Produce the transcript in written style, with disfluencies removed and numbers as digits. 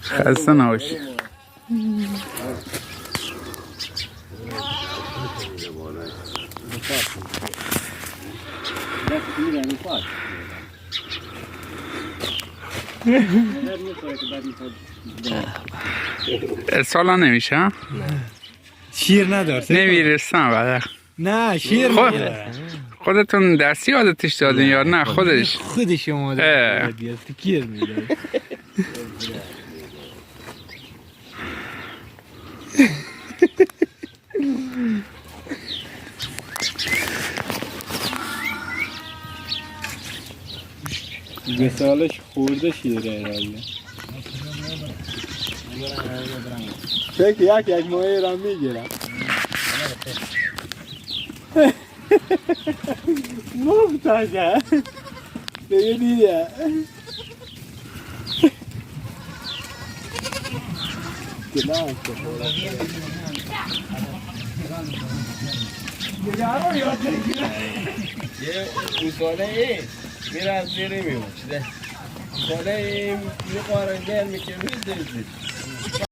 خسته نباشی. سالا نمیشه؟ شیر نداره نمیرسن بعد. نه شیر نداره. خودتون دستی عادتش دادین یا نه خودش؟ خودش اومده گیر میده. به سالش خورده شیره رالیه. فکر یک ماهی را میگیرم. مفتاشه دیگه دیده. یه گوساله میره از زیره میمون چیده گوساله میقارنگل میکنه میزید